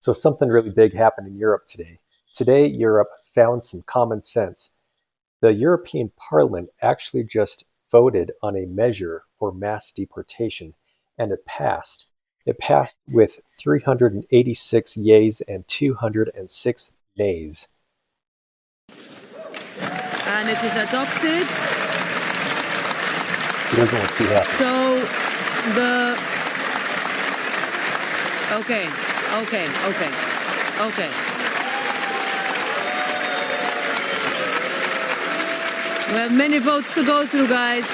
So something really big happened in Europe today. Today, Europe found some common sense. The European Parliament actually just voted on a measure for mass deportation, and it passed. It passed with 386 yeas and 206 nays. And it is adopted. He doesn't look too happy. So the okay. We have many votes to go through, guys.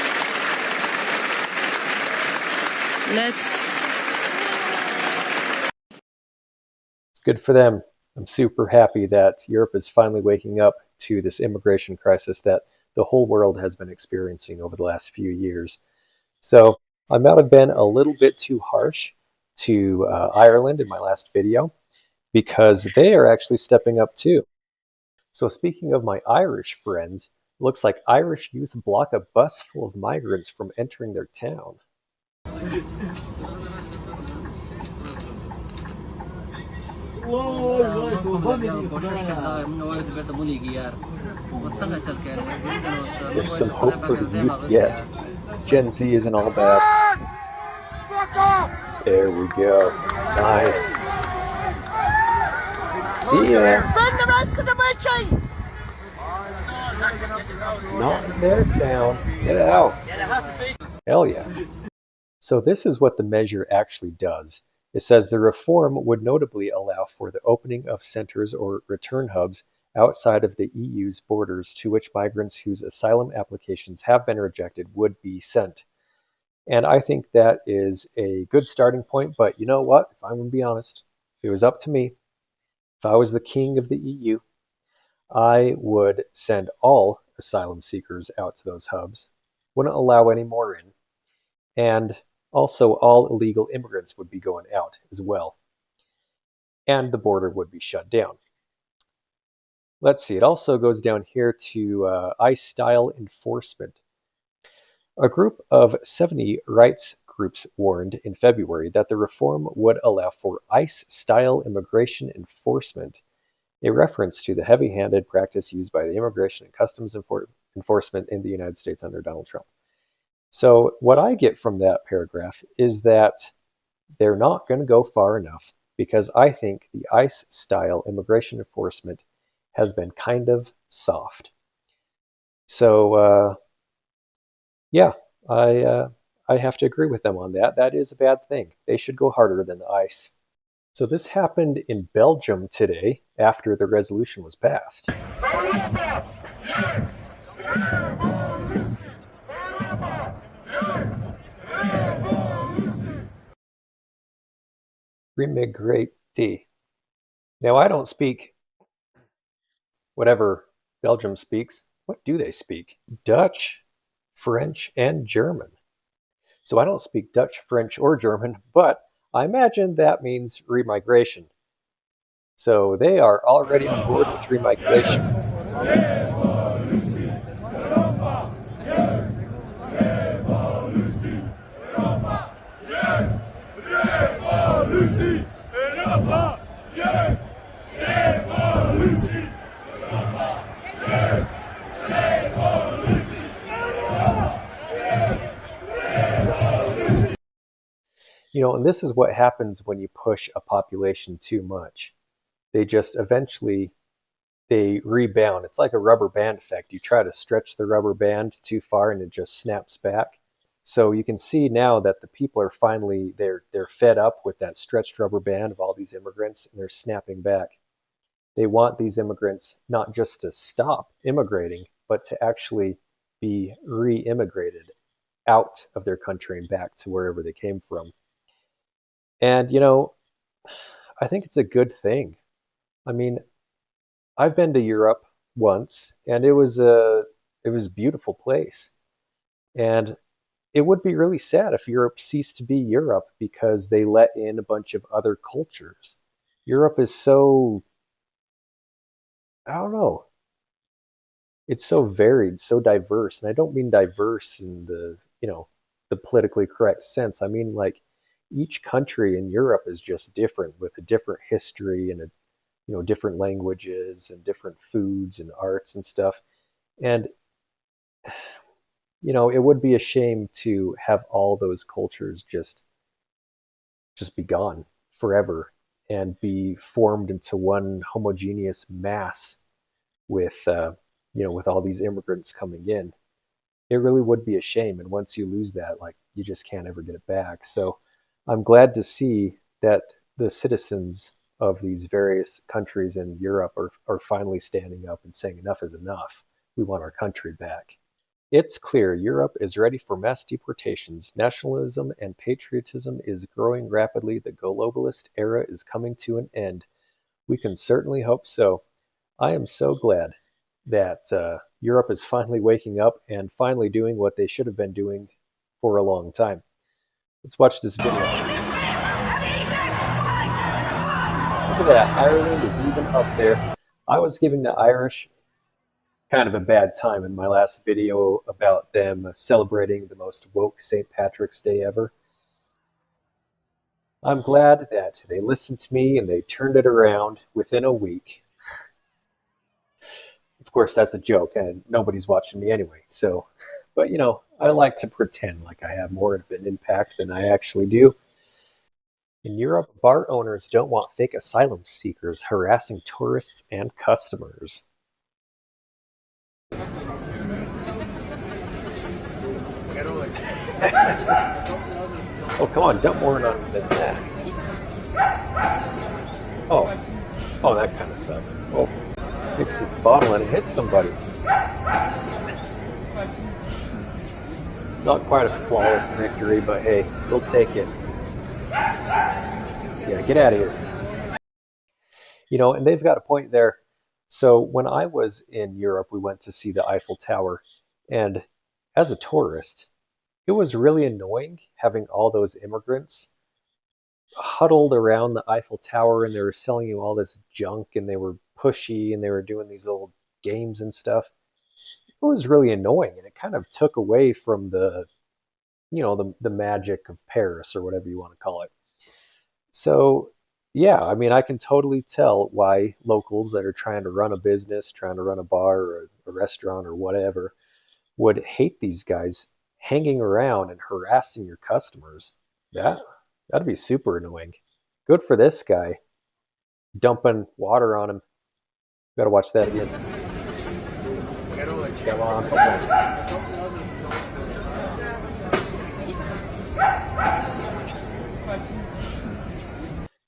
It's good for them. I'm super happy that Europe is finally waking up to this immigration crisis that the whole world has been experiencing over the last few years. So I might have been a little bit too harsh to Ireland in my last video because they are actually stepping up too. So speaking of my Irish friends, it looks like Irish youth block a bus full of migrants from entering their town. There's some hope for the youth yet. Gen Z isn't all bad. There we go. Nice. See ya. Not in their town. Get out. Hell yeah. So this is what the measure actually does. It says the reform would notably allow for the opening of centers or return hubs outside of the EU's borders to which migrants whose asylum applications have been rejected would be sent. And I think that is a good starting point, but you know what? If I'm going to be honest, if it was up to me, if I was the king of the EU, I would send all asylum seekers out to those hubs, wouldn't allow any more in, and also all illegal immigrants would be going out as well. And the border would be shut down. Let's see, it also goes down here to ICE-style enforcement. A group of 70 rights groups warned in February that the reform would allow for ICE-style immigration enforcement, a reference to the heavy-handed practice used by the Immigration and Customs Enforcement in the United States under Donald Trump. So what I get from that paragraph is that they're not going to go far enough because I think the ICE-style immigration enforcement has been kind of soft. So, yeah, I have to agree with them on that. That is a bad thing. They should go harder than the ICE. So this happened in Belgium today after the resolution was passed. Remigrate. Now I don't speak whatever Belgium speaks. What do they speak? Dutch, French, and German. So I don't speak Dutch, French, or German, but I imagine that means remigration. So they are already on board with remigration. You know, and this is what happens when you push a population too much. They just eventually, they rebound. It's like a rubber band effect. You try to stretch the rubber band too far and it just snaps back. So you can see now that the people are finally, they're fed up with that stretched rubber band of all these immigrants and they're snapping back. They want these immigrants not just to stop immigrating, but to actually be re-immigrated out of their country and back to wherever they came from. And, you know, I think it's a good thing. I mean, I've been to Europe once, and it was a beautiful place. And it would be really sad if Europe ceased to be Europe because they let in a bunch of other cultures. Europe is so, I don't know, it's so varied, so diverse. And I don't mean diverse in the, you know, the politically correct sense. I mean, like, each country in Europe is just different with a different history and different languages and different foods and arts and stuff. And it would be a shame to have all those cultures just be gone forever and be formed into one homogeneous mass with with all these immigrants coming in. It really would be a shame. And once you lose that, like, you just can't ever get it back. So I'm glad to see that the citizens of these various countries in Europe are finally standing up and saying enough is enough. We want our country back. It's clear Europe is ready for mass deportations. Nationalism and patriotism is growing rapidly. The globalist era is coming to an end. We can certainly hope so. I am so glad that Europe is finally waking up and finally doing what they should have been doing for a long time. Let's watch this video. Look at that. Ireland is even up there. I was giving the Irish kind of a bad time in my last video about them celebrating the most woke St. Patrick's Day ever. I'm glad that they listened to me and they turned it around within a week. Of course, that's a joke, and nobody's watching me anyway. So, but I like to pretend like I have more of an impact than I actually do. In Europe, bar owners don't want fake asylum seekers harassing tourists and customers. Oh, come on, dump more on than that. Oh, that kind of sucks. Oh, picks this bottle and it hits somebody. Not quite a flawless victory, but hey, we'll take it. Yeah, get out of here. And they've got a point there. So when I was in Europe, we went to see the Eiffel Tower, and as a tourist, it was really annoying having all those immigrants huddled around the Eiffel Tower, and they were selling you all this junk, and they were pushy, and they were doing these little games and stuff. It was really annoying, and it kind of took away from the magic of Paris, or whatever you want to call it. So yeah, I mean, I can totally tell why locals that are trying to run a business, trying to run a bar or a restaurant or whatever, would hate these guys hanging around and harassing your customers. That'd be super annoying. Good for this guy dumping water on him. Gotta watch that again. Come on.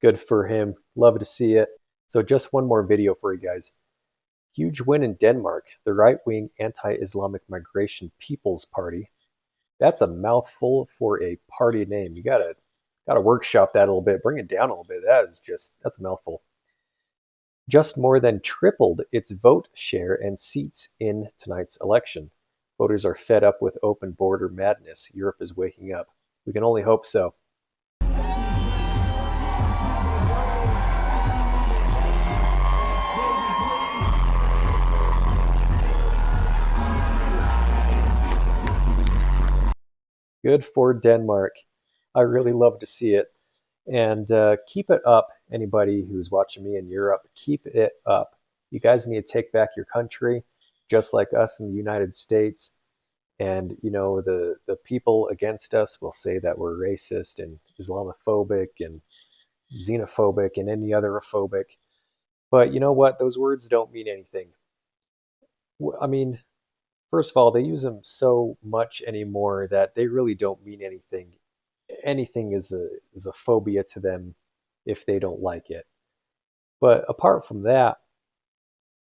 Good for him. Love to see it. So just one more video for you guys. Huge win in Denmark. The right-wing anti-Islamic migration People's Party. That's a mouthful for a party name. You gotta workshop that a little bit, bring it down a little bit. That's a mouthful. Just more than tripled its vote share and seats in tonight's election. Voters are fed up with open border madness. Europe is waking up. We can only hope so. Good for Denmark. I really love to see it. And keep it up, anybody who's watching me in Europe. Keep it up. You guys need to take back your country, just like us in the United States. And, the people against us will say that we're racist and Islamophobic and xenophobic and any other phobic. But you know what? Those words don't mean anything. I mean, first of all, they use them so much anymore that they really don't mean anything. Anything is a phobia to them if they don't like it. But apart from that,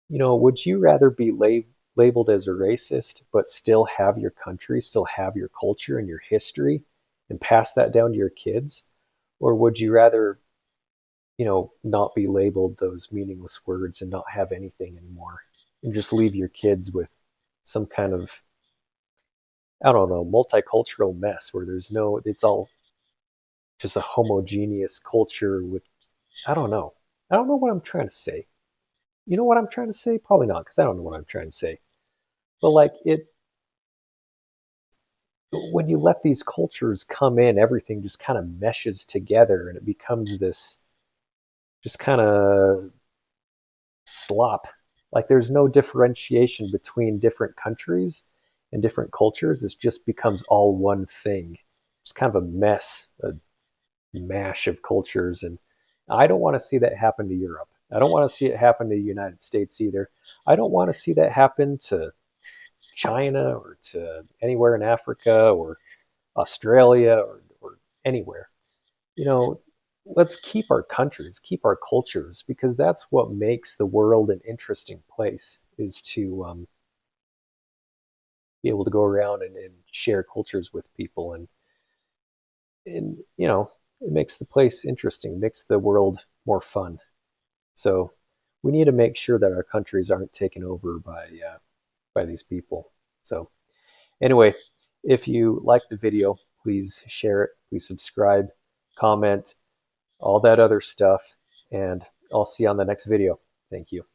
would you rather be labeled as a racist but still have your country, still have your culture and your history and pass that down to your kids? Or would you rather, not be labeled those meaningless words and not have anything anymore and just leave your kids with some kind of, I don't know, multicultural mess where it's all just a homogeneous culture with, I don't know. I don't know what I'm trying to say. You know what I'm trying to say? Probably not, because I don't know what I'm trying to say. But when you let these cultures come in, everything just kind of meshes together and it becomes this just kind of slop. Like there's no differentiation between different countries and different cultures. It just becomes all one thing. It's kind of a mess, a mash of cultures. And I don't want to see that happen to Europe. I don't want to see it happen to the United States either. I don't want to see that happen to China or to anywhere in Africa or Australia or anywhere. You know, let's keep our countries, keep our cultures, because that's what makes the world an interesting place, is to be able to go around and share cultures with people. And, you know, it makes the place interesting, makes the world more fun. So we need to make sure that our countries aren't taken over by these people. So anyway, if you like the video, please share it, please subscribe, comment, all that other stuff, and I'll see you on the next video. Thank you.